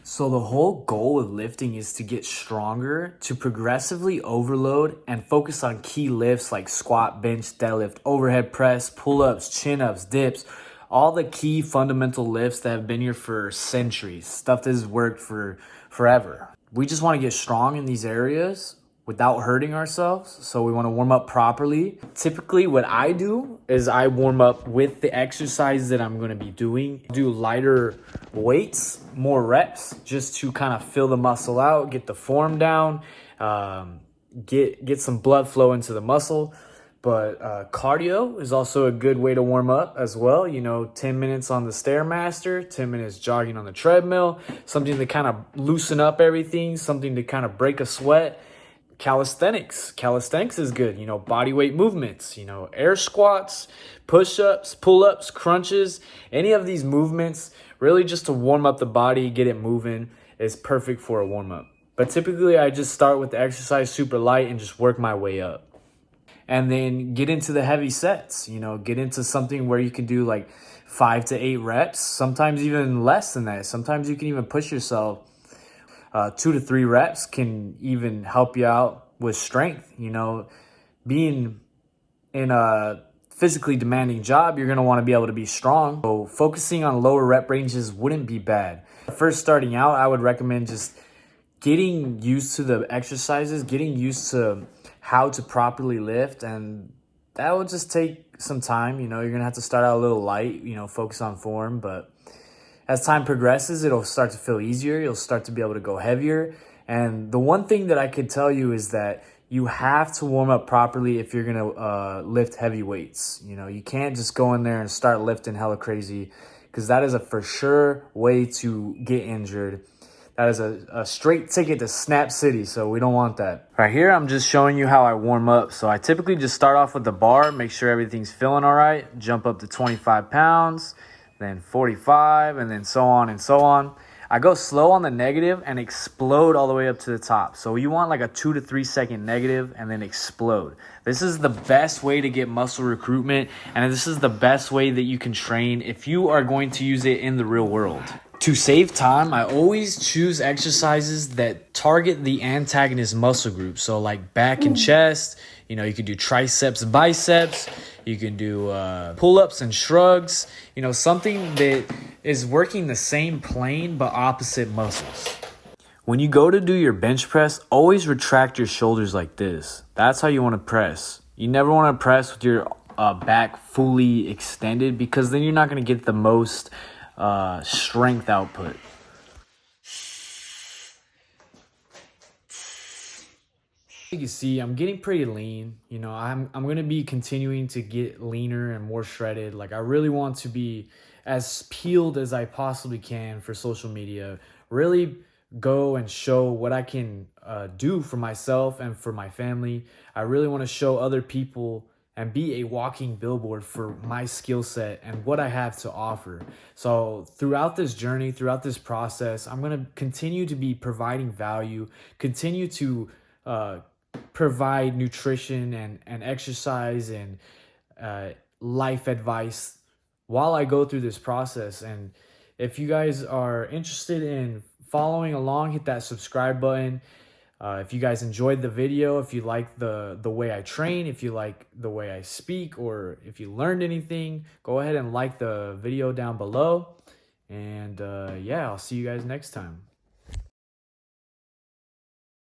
So the whole goal with lifting is to get stronger, to progressively overload and focus on key lifts like squat, bench, deadlift, overhead press, pull-ups, chin-ups, dips, all the key fundamental lifts that have been here for centuries, stuff that has worked for forever. We just want to get strong in these areas without hurting ourselves. So we want to warm up properly. Typically what I do is I warm up with the exercises that I'm going to be doing. Do lighter weights, more reps, just to kind of fill the muscle out, get the form down, get some blood flow into the muscle. But cardio is also a good way to warm up as well. 10 minutes on the Stairmaster, 10 minutes jogging on the treadmill, something to kind of loosen up everything, something to kind of break a sweat. Calisthenics is good. Body weight movements, air squats, push-ups, pull-ups, crunches, any of these movements, really just to warm up the body, get it moving, is perfect for a warm-up. But typically I just start with the exercise super light and just work my way up. And then get into the heavy sets, get into something where you can do like 5 to 8 reps, sometimes even less than that. Sometimes you can even push yourself. 2 to 3 reps can even help you out with strength. Being in a physically demanding job, you're going to want to be able to be strong. So focusing on lower rep ranges wouldn't be bad. First starting out, I would recommend just getting used to the exercises, getting used to how to properly lift, and that will just take some time. You're going to have to start out a little light, focus on form, but as time progresses, it'll start to feel easier. You'll start to be able to go heavier. And the one thing that I could tell you is that you have to warm up properly if you're going to lift heavy weights. You can't just go in there and start lifting hella crazy, because that is a for sure way to get injured. That is a straight ticket to Snap City, so we don't want that. Right here, I'm just showing you how I warm up. So I typically just start off with the bar, make sure everything's feeling all right, jump up to 25 pounds, then 45, and then so on and so on. I go slow on the negative and explode all the way up to the top. So you want like a 2 to 3 second negative and then explode. This is the best way to get muscle recruitment, and this is the best way that you can train if you are going to use it in the real world. To save time, I always choose exercises that target the antagonist muscle group. So like back and chest, you could do triceps, biceps, you can do pull-ups and shrugs, something that is working the same plane but opposite muscles. When you go to do your bench press, always retract your shoulders like this. That's how you want to press. You never want to press with your back fully extended, because then you're not going to get the most strength output. You can see I'm getting pretty lean. I'm going to be continuing to get leaner and more shredded. Like, I really want to be as peeled as I possibly can for social media. Really go and show what I can do for myself and for my family. I really want to show other people and be a walking billboard for my skill set and what I have to offer. So throughout this journey, throughout this process, I'm going to continue to be providing value, continue to provide nutrition and exercise and life advice while I go through this process. And if you guys are interested in following along, hit that subscribe button. If you guys enjoyed the video, if you like the way I train, if you like the way I speak, or if you learned anything, go ahead and like the video down below. And yeah, I'll see you guys next time.